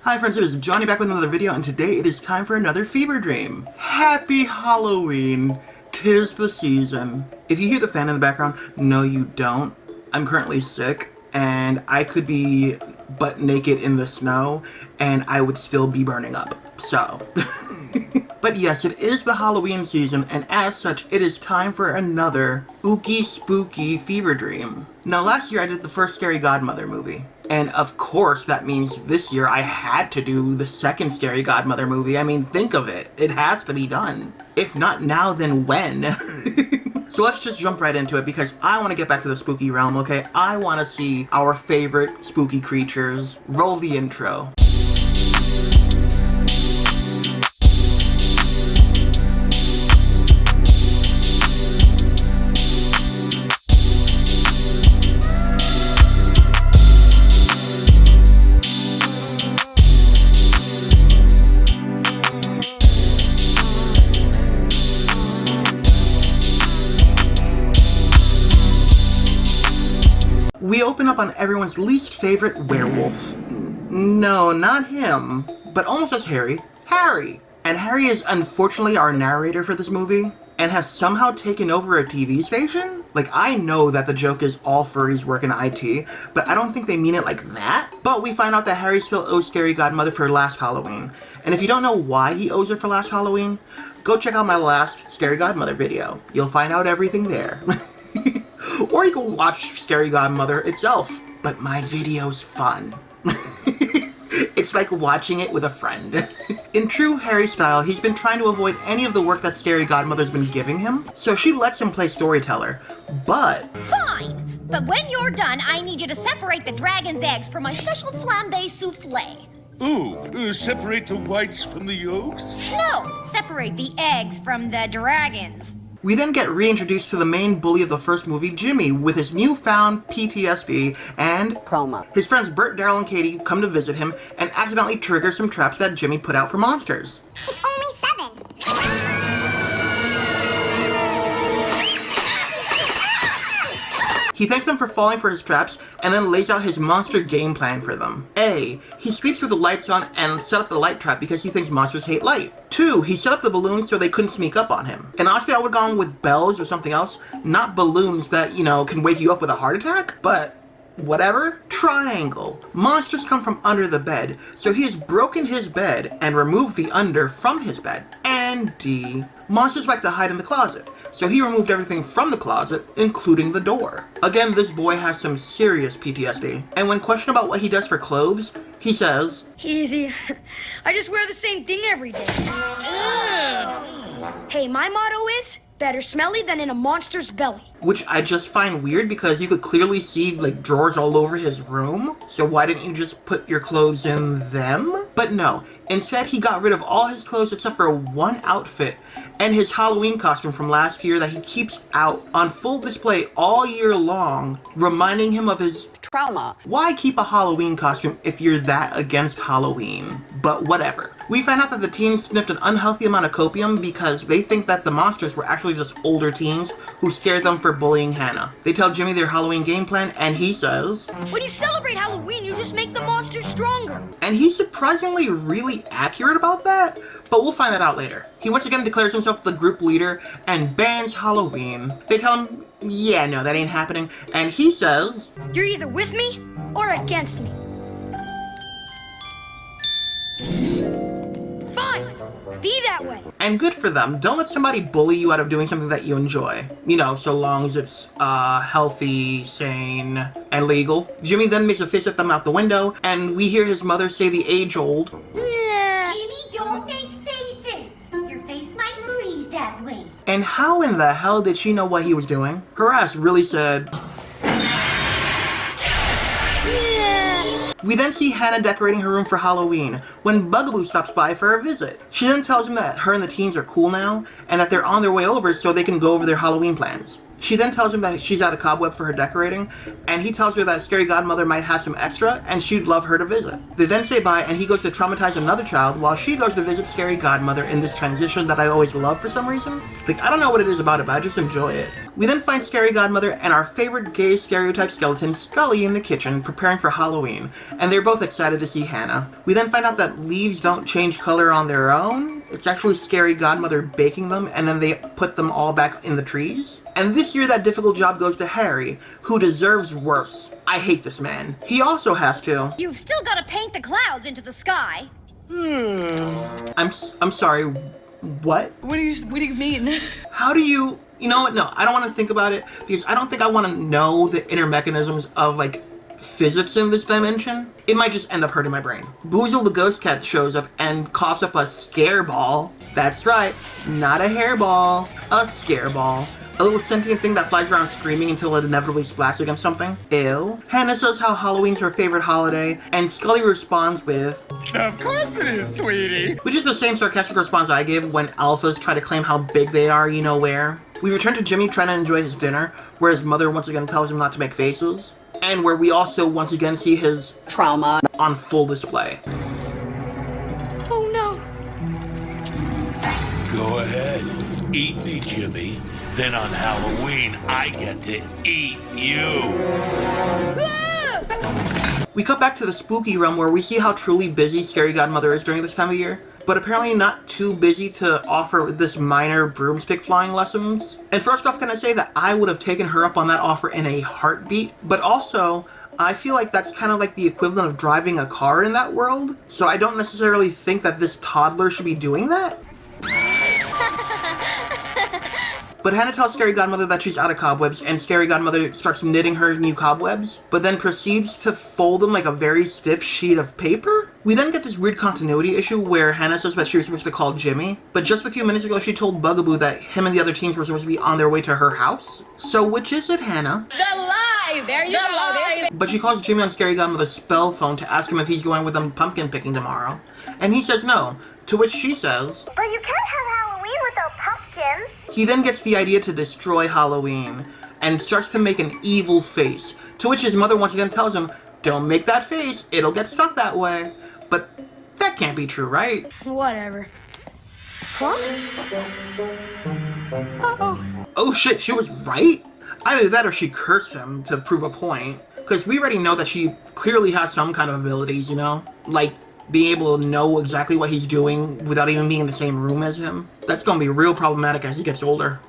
Hi friends, it is Johnny back with another video, and today it is time for another fever dream. Happy Halloween! 'Tis the season. If you hear the fan in the background, no you don't. I'm currently sick, and I could be butt naked in the snow, and I would still be burning up. So. But yes, it is the Halloween season, and as such, it is time for another ooky spooky fever dream. Now last year I did the first Scary Godmother movie. And of course that means this year I had to do the second Scary Godmother movie. I mean, think of it. It has to be done. If not now, then when? So let's just jump right into it because I want to get back to the spooky realm, okay? I want to see our favorite spooky creatures. Roll the intro. We open up on everyone's least favorite werewolf. No, not him, but almost as Harry. Harry! And Harry is unfortunately our narrator for this movie, and has somehow taken over a TV station? Like, I know that the joke is all furries work in IT, but I don't think they mean it like that. But we find out that Harry still owes Scary Godmother for last Halloween. And if you don't know why he owes her for last Halloween, go check out my last Scary Godmother video. You'll find out everything there. Or you can watch Scary Godmother itself. But my video's fun. It's like watching it with a friend. In true Harry style, he's been trying to avoid any of the work that Scary Godmother's been giving him, so she lets him play storyteller. But... Fine! But when you're done, I need you to separate the dragon's eggs for my special flambe souffle. Ooh, separate the whites from the yolks? No! Separate the eggs from the dragons. We then get reintroduced to the main bully of the first movie, Jimmy, with his newfound PTSD and trauma. His friends Bert, Daryl, and Katie come to visit him and accidentally trigger some traps that Jimmy put out for monsters. It's only 7. He thanks them for falling for his traps and then lays out his monster game plan for them. A. He sleeps with the lights on and set up the light trap because he thinks monsters hate light. 2. He set up the balloons so they couldn't sneak up on him. And honestly, I would have gone with bells or something else, not balloons that, can wake you up with a heart attack, but whatever. Triangle. Monsters come from under the bed, so he has broken his bed and removed the under from his bed. And D. Monsters like to hide in the closet, so he removed everything from the closet, including the door. Again, this boy has some serious PTSD. And when questioned about what he does for clothes, he says, Easy. I just wear the same thing every day. Hey, my motto is, better smelly than in a monster's belly. Which I just find weird because you could clearly see drawers all over his room. So why didn't you just put your clothes in them? But no, instead he got rid of all his clothes except for one outfit and his Halloween costume from last year that he keeps out on full display all year long, reminding him of his Trauma. Why keep a Halloween costume if you're that against Halloween? But whatever. We find out that the teens sniffed an unhealthy amount of copium because they think that the monsters were actually just older teens who scared them for bullying Hannah. They tell Jimmy their Halloween game plan and he says, When you celebrate Halloween, you just make the monsters stronger. and he's surprisingly really accurate about that, but we'll find that out later. He once again declares himself the group leader and bans Halloween. They tell him, yeah, no, that ain't happening, and he says, You're either with me or against me. Fine. Be that way. and good for them. Don't let somebody bully you out of doing something that you enjoy. So long as it's healthy, sane, and legal. Jimmy then makes a fist at them out the window, and we hear his mother say the age-old, Jimmy, don't make faces. Your face might freeze that way. and how in the hell did she know what he was doing? Her ass really said... We then see Hannah decorating her room for Halloween, when Bugaboo stops by for a visit. She then tells him that her and the teens are cool now, and that they're on their way over so they can go over their Halloween plans. She then tells him that she's out of cobweb for her decorating, and he tells her that Scary Godmother might have some extra, and she'd love her to visit. They then say bye, and he goes to traumatize another child, while she goes to visit Scary Godmother in this transition that I always love for some reason. I don't know what it is about it, but I just enjoy it. We then find Scary Godmother and our favorite gay stereotype skeleton, Scully, in the kitchen, preparing for Halloween, and they're both excited to see Hannah. We then find out that leaves don't change color on their own. It's actually Scary Godmother baking them, and then they put them all back in the trees. And this year that difficult job goes to Harry, who deserves worse. I hate this man. He also has to... You've still got to paint the clouds into the sky. I'm sorry, what? What do you mean? How do you... You know what? No, I don't want to think about it because I don't think I want to know the inner mechanisms of, like, physics in this dimension. It might just end up hurting my brain. Boozle the ghost cat shows up and coughs up a scare ball. That's right, not a hairball, a scare ball. A little sentient thing that flies around screaming until it inevitably splats against something. Ew. Hannah says how Halloween's her favorite holiday, and Scully responds with, Of course it is, sweetie. which is the same sarcastic response I give when alphas try to claim how big they are you know where. We return to Jimmy trying to enjoy his dinner, where his mother once again tells him not to make faces, and where we also once again see his trauma on full display. Oh no. Go ahead. Eat me, Jimmy. Then on Halloween, I get to eat you. We cut back to the spooky realm where we see how truly busy Scary Godmother is during this time of year, but apparently not too busy to offer this minor broomstick flying lessons. And first off, can I say that I would have taken her up on that offer in a heartbeat, but also, I feel like that's kind of like the equivalent of driving a car in that world, so I don't necessarily think that this toddler should be doing that. But Hannah tells Scary Godmother that she's out of cobwebs, and Scary Godmother starts knitting her new cobwebs, but then proceeds to fold them like a very stiff sheet of paper? We then get this weird continuity issue where Hannah says that she was supposed to call Jimmy, but just a few minutes ago she told Bugaboo that him and the other teens were supposed to be on their way to her house. So which is it, Hannah? The lies! There you go. But she calls Jimmy on Scary Godmother's spell phone to ask him if he's going with them pumpkin picking tomorrow, and he says no, to which she says, But you can't have Halloween without pumpkins. He then gets the idea to destroy Halloween, and starts to make an evil face, to which his mother once again tells him, don't make that face, it'll get stuck that way. But that can't be true, right? Whatever. Huh? Uh-oh. Oh shit, she was right? Either that or she cursed him to prove a point, because we already know that she clearly has some kind of abilities, you know? Like, being able to know exactly what he's doing without even being in the same room as him. That's gonna be real problematic as he gets older.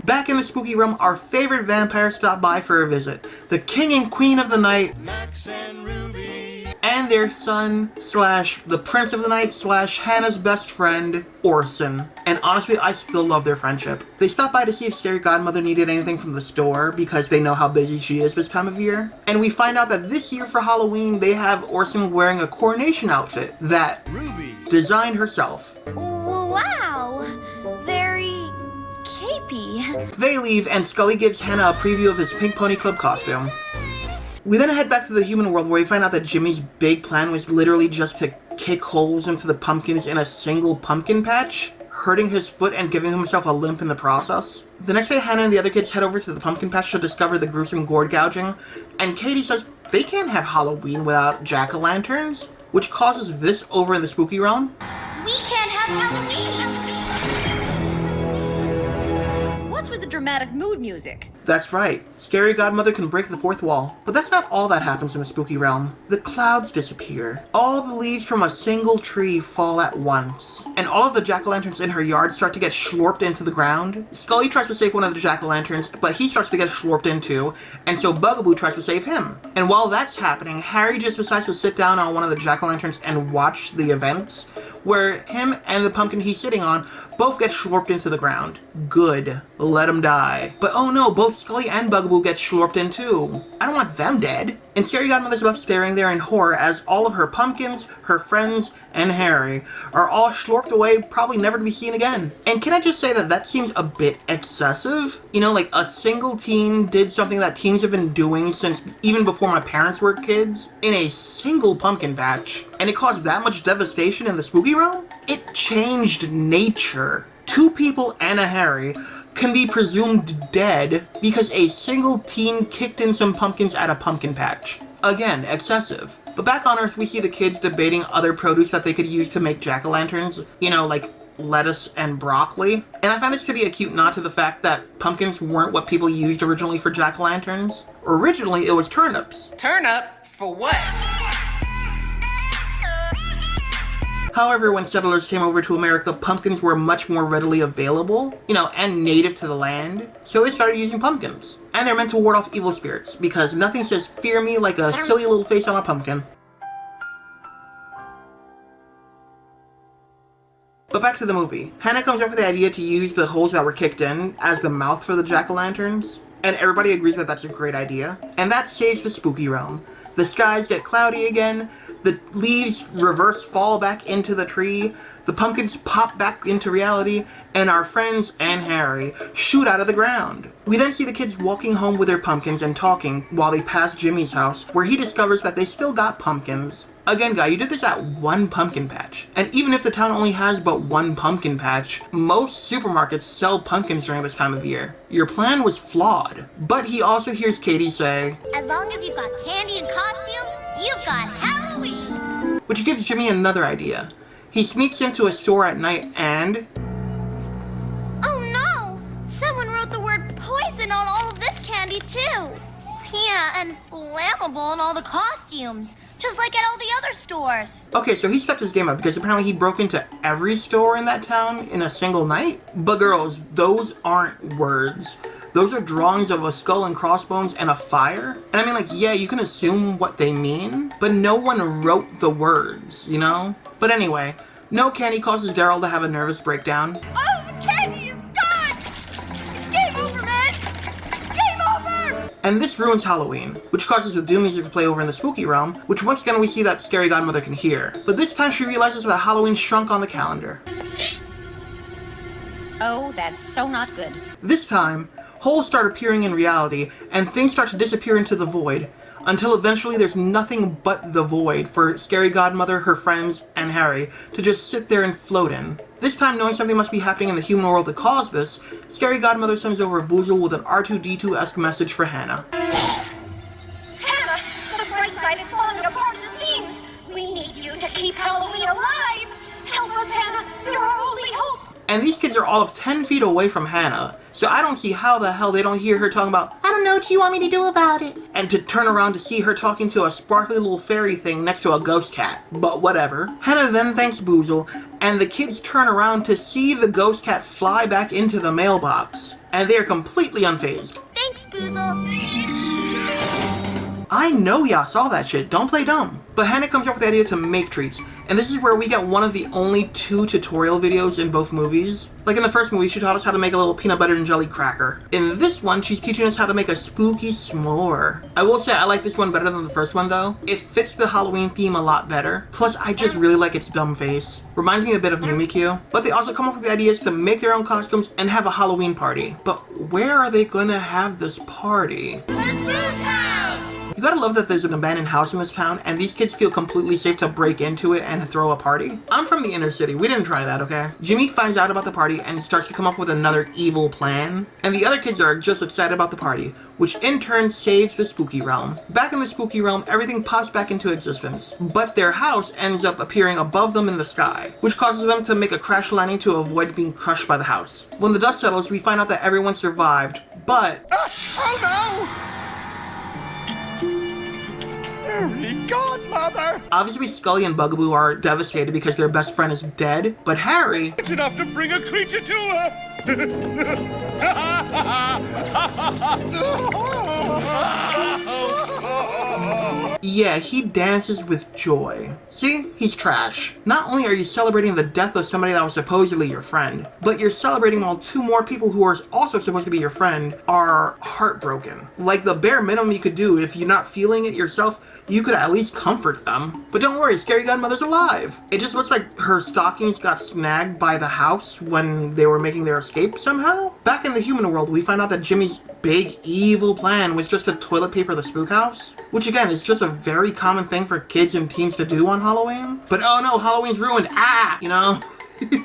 Back in the spooky realm, our favorite vampires stop by for a visit. The king and queen of the night, Max and Ruby. and their son, slash the prince of the night, slash Hannah's best friend, Orson. And honestly, I still love their friendship. They stop by to see if Scary Godmother needed anything from the store, because they know how busy she is this time of year. And we find out that this year for Halloween, they have Orson wearing a coronation outfit that Ruby. designed herself. Wow. Very capey. They leave, and Scully gives Hannah a preview of his Pink Pony Club costume. We then head back to the human world where we find out that Jimmy's big plan was literally just to kick holes into the pumpkins in a single pumpkin patch, hurting his foot and giving himself a limp in the process. The next day, Hannah and the other kids head over to the pumpkin patch to discover the gruesome gourd gouging, and Katie says they can't have Halloween without jack-o'-lanterns, which causes this over in the spooky realm. We can't have Halloween. What's with the dramatic mood music? That's right, Scary Godmother can break the fourth wall. But that's not all that happens in the spooky realm. The clouds disappear. All the leaves from a single tree fall at once. And all of the jack-o'-lanterns in her yard start to get slurped into the ground. Scully tries to save one of the jack-o'-lanterns, but he starts to get slurped into, and so Bugaboo tries to save him. And while that's happening, Harry just decides to sit down on one of the jack-o'-lanterns and watch the events, where him and the pumpkin he's sitting on both get slurped into the ground. Good. Let him die. But oh no, both Scully and Bugaboo get slurped in too. I don't want them dead. And Scary Godmother's left staring there in horror as all of her pumpkins, her friends, and Harry are all slurped away, probably never to be seen again. And can I just say that that seems a bit excessive? You know, like a single teen did something that teens have been doing since even before my parents were kids in a single pumpkin patch, and it caused that much devastation in the spooky realm? It changed nature. Two people and a Harry can be presumed dead because a single teen kicked in some pumpkins at a pumpkin patch. Again, excessive. But back on Earth, we see the kids debating other produce that they could use to make jack-o'-lanterns. You know, like lettuce, and broccoli. And I found this to be a cute nod to the fact that pumpkins weren't what people used originally for jack-o'-lanterns. Originally, it was turnips. Turnip? For what? However, when settlers came over to America, pumpkins were much more readily available, and native to the land. So they started using pumpkins. And they're meant to ward off evil spirits, because nothing says fear me like a silly little face on a pumpkin. But back to the movie. Hannah comes up with the idea to use the holes that were kicked in as the mouth for the jack-o'-lanterns. And everybody agrees that that's a great idea. And that saves the spooky realm. The skies get cloudy again, the leaves reverse fall back into the tree, the pumpkins pop back into reality, and our friends and Harry shoot out of the ground. We then see the kids walking home with their pumpkins and talking while they pass Jimmy's house, where he discovers that they still got pumpkins. Again, guy, you did this at one pumpkin patch. And even if the town only has but one pumpkin patch, most supermarkets sell pumpkins during this time of year. Your plan was flawed. But he also hears Katie say, As long as you've got candy and costumes, you've got Halloween! Which gives Jimmy another idea. He sneaks into a store at night and... Oh no! Someone wrote the word poison on all of this candy too! Yeah, and flammable on all the costumes, just like at all the other stores. Okay, so he stepped his game up because apparently he broke into every store in that town in a single night. But girls, those aren't words. Those are drawings of a skull and crossbones and a fire. And I mean, yeah, you can assume what they mean, but no one wrote the words, But anyway, no candy causes Daryl to have a nervous breakdown. Oh, the candy is gone! It's game over, man! Game over! And this ruins Halloween, which causes the doom music to play over in the spooky realm, which once again we see that scary godmother can hear. But this time she realizes that Halloween shrunk on the calendar. Oh, that's so not good. This time, holes start appearing in reality, and things start to disappear into the void, until eventually there's nothing but the void for Scary Godmother, her friends, and Harry to just sit there and float in. This time, knowing something must be happening in the human world to cause this, Scary Godmother sends over Boozle with an R2-D2-esque message for Hannah. Hannah, the bright side is falling apart at the seams. We need you to keep Halloween alive. Help us, Hannah. You're our only hope. And these kids are all of 10 feet away from Hannah, so I don't see how the hell they don't hear her talking about, I don't know what you want me to do about it, and to turn around to see her talking to a sparkly little fairy thing next to a ghost cat. But whatever. Hannah then thanks Boozle, and the kids turn around to see the ghost cat fly back into the mailbox, and they are completely unfazed. Thanks, Boozle. I know y'all saw that shit, don't play dumb. But Hannah comes up with the idea to make treats, and this is where we get one of the only 2 tutorial videos in both movies. Like in the first movie, she taught us how to make a little peanut butter and jelly cracker. In this one, she's teaching us how to make a spooky s'more. I will say I like this one better than the first one though. It fits the Halloween theme a lot better. Plus, I just really like its dumb face. Reminds me a bit of Mimikyu. But they also come up with the ideas to make their own costumes and have a Halloween party. But where are they gonna have this party? The spook house! You gotta love that there's an abandoned house in this town, and these kids feel completely safe to break into it and throw a party. I'm from the inner city, we didn't try that, okay? Jimmy finds out about the party and starts to come up with another evil plan, and the other kids are just excited about the party, which in turn saves the spooky realm. Back in the spooky realm, everything pops back into existence, but their house ends up appearing above them in the sky, which causes them to make a crash landing to avoid being crushed by the house. When the dust settles, we find out that everyone survived, but... Oh no! Scary Godmother! Obviously, Scully and Bugaboo are devastated because their best friend is dead, but Harry... It's enough to bring a creature to her! Yeah, he dances with joy. See? He's trash. Not only are you celebrating the death of somebody that was supposedly your friend, but you're celebrating while 2 more people who are also supposed to be your friend are heartbroken. Like the bare minimum you could do if you're not feeling it yourself, you could at least comfort them. But don't worry, Scary Godmother's alive. It just looks like her stockings got snagged by the house when they were making their escape somehow. Back in the human world, we find out that Jimmy's big evil plan was just to toilet paper the spook house, which again is just a very common thing for kids and teens to do on Halloween. But oh no, Halloween's ruined,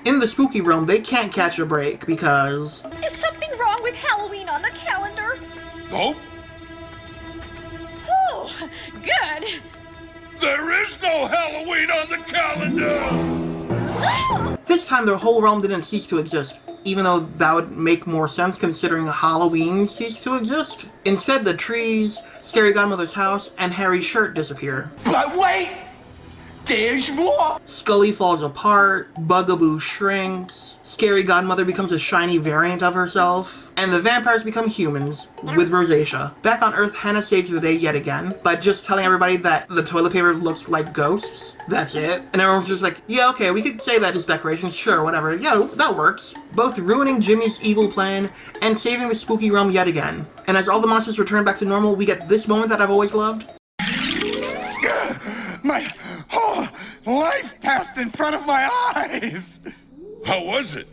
In the spooky realm, they can't catch a break because... Is something wrong with Halloween on the calendar? Nope, Oh, good. there is no Halloween on the calendar! This time the whole realm didn't cease to exist, even though that would make more sense considering Halloween ceased to exist. Instead, the trees, Scary Godmother's house, and Harry's shirt disappear. But wait! There's more! Scully falls apart, Bugaboo shrinks, Scary Godmother becomes a shiny variant of herself, and the vampires become humans, with rosacea. Back on Earth, Hannah saves the day yet again, by just telling everybody that the toilet paper looks like ghosts. That's it. And everyone's just like, yeah, okay, we could say that as decorations, sure, whatever. Yeah, that works. Both ruining Jimmy's evil plan, and saving the spooky realm yet again. And as all the monsters return back to normal, we get this moment that I've always loved. My whole life passed in front of my eyes! How was it?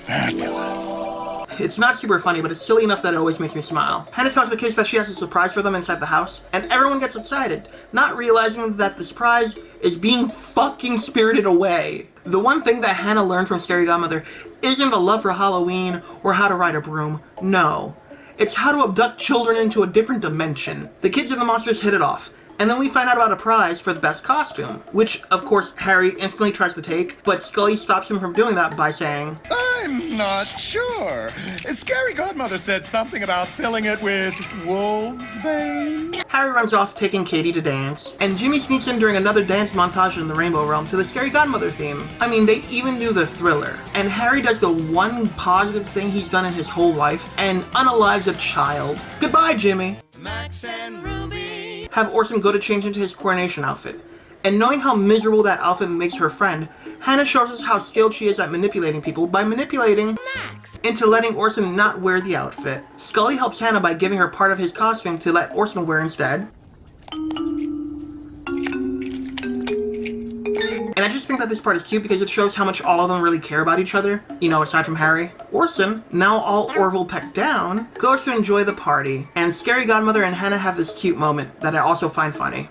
Fabulous. It's not super funny, but it's silly enough that it always makes me smile. Hannah tells the kids that she has a surprise for them inside the house, and everyone gets excited, not realizing that the surprise is being fucking spirited away. The one thing that Hannah learned from Scary Godmother isn't a love for Halloween or how to ride a broom. No. It's how to abduct children into a different dimension. The kids and the monsters hit it off. And then we find out about a prize for the best costume, which, of course, Harry instantly tries to take, but Scully stops him from doing that by saying, I'm not sure. Scary Godmother said something about filling it with wolfsbane. Harry runs off taking Katie to dance, and Jimmy sneaks in during another dance montage in the Rainbow Realm to the Scary Godmother theme. I mean, they even do the Thriller, and Harry does the one positive thing he's done in his whole life, and unalives a child. Goodbye, Jimmy. Max and Ruby. Have Orson go to change into his coronation outfit. And knowing how miserable that outfit makes her friend, Hannah shows us how skilled she is at manipulating people by manipulating Max into letting Orson not wear the outfit. Scully helps Hannah by giving her part of his costume to let Orson wear instead. And I just think that this part is cute because it shows how much all of them really care about each other, you know, aside from Harry. Orson, now all Orville pecked down, goes to enjoy the party, and Scary Godmother and Hannah have this cute moment that I also find funny.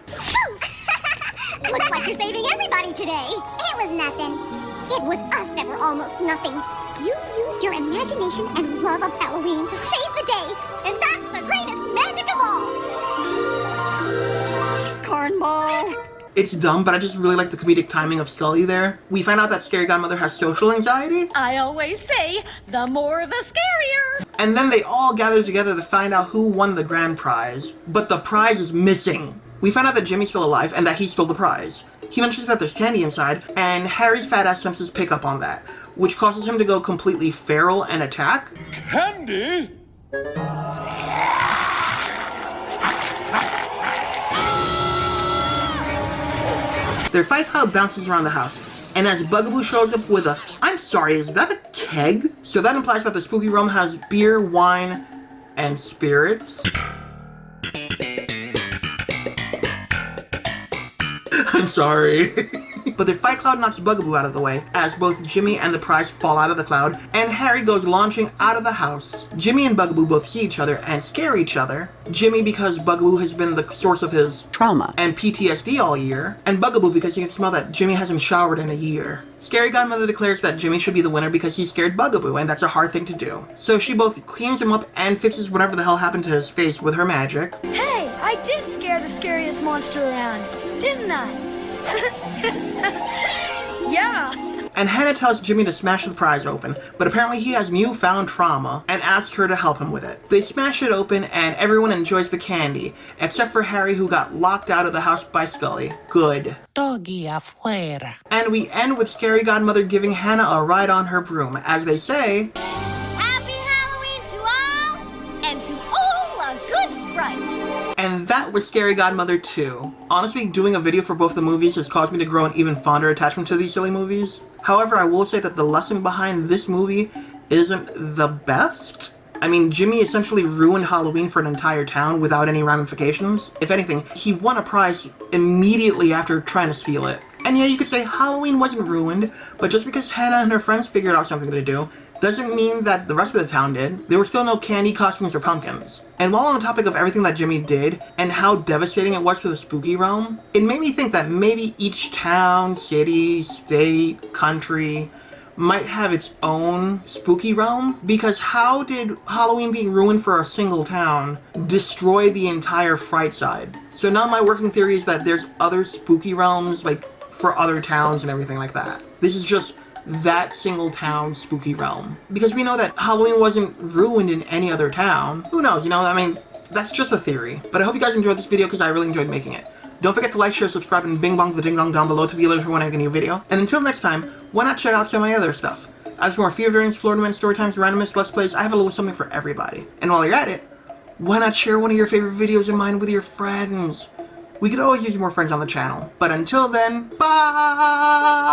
Looks like you're saving everybody today. It was nothing. It was us that were almost nothing. You used your imagination and love of Halloween to save the day, and that's the greatest magic of all. Cornball. It's dumb, but I just really like the comedic timing of Scully there. We find out that Scary Godmother has social anxiety. I always say, the more the scarier. And then they all gather together to find out who won the grand prize. But the prize is missing. We find out that Jimmy's still alive and that he stole the prize. He mentions that there's candy inside, and Harry's fat ass senses pick up on that, which causes him to go completely feral and attack. Candy? Their fight cloud bounces around the house, and as Bugaboo shows up with a, I'm sorry, is that a keg? So that implies that the spooky realm has beer, wine, and spirits. I'm sorry. But their fight cloud knocks Bugaboo out of the way, as both Jimmy and the prize fall out of the cloud, and Harry goes launching out of the house. Jimmy and Bugaboo both see each other and scare each other. Jimmy because Bugaboo has been the source of his trauma and PTSD all year, and Bugaboo because he can smell that Jimmy hasn't showered in a year. Scary Godmother declares that Jimmy should be the winner because he scared Bugaboo, and that's a hard thing to do. So she both cleans him up and fixes whatever the hell happened to his face with her magic. Hey, I did scare the scariest monster around, didn't I? Yeah. And Hannah tells Jimmy to smash the prize open, but apparently he has newfound trauma and asks her to help him with it. They smash it open and everyone enjoys the candy, except for Harry who got locked out of the house by Scully. Good. Doggy afuera. And we end with Scary Godmother giving Hannah a ride on her broom, as they say, Happy Halloween to all, and to all a good fright. and that was Scary Godmother 2. Honestly, doing a video for both the movies has caused me to grow an even fonder attachment to these silly movies. However, I will say that the lesson behind this movie isn't the best. I mean, Jimmy essentially ruined Halloween for an entire town without any ramifications. If anything, he won a prize immediately after trying to steal it. And yeah, you could say Halloween wasn't ruined, but just because Hannah and her friends figured out something to do, doesn't mean that the rest of the town did. There were still no candy, costumes, or pumpkins. And while on the topic of everything that Jimmy did, and how devastating it was to the spooky realm, it made me think that maybe each town, city, state, country might have its own spooky realm, because how did Halloween being ruined for a single town destroy the entire fright side? So now my working theory is that there's other spooky realms, like for other towns and everything like that. This is just that single town's spooky realm. Because we know that Halloween wasn't ruined in any other town. Who knows, you know, I mean, that's just a theory. But I hope you guys enjoyed this video because I really enjoyed making it. Don't forget to like, share, subscribe, and bing bong the ding dong down below to be alerted when I make a new video. And until next time, why not check out some of my other stuff? I have some more fever dreams, Florida Man story times, randomness, let's plays. I have a little something for everybody. And while you're at it, why not share one of your favorite videos of mine with your friends? We could always use more friends on the channel. But until then, bye!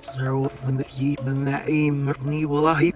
صرف من ذكي من نعيم مرني والله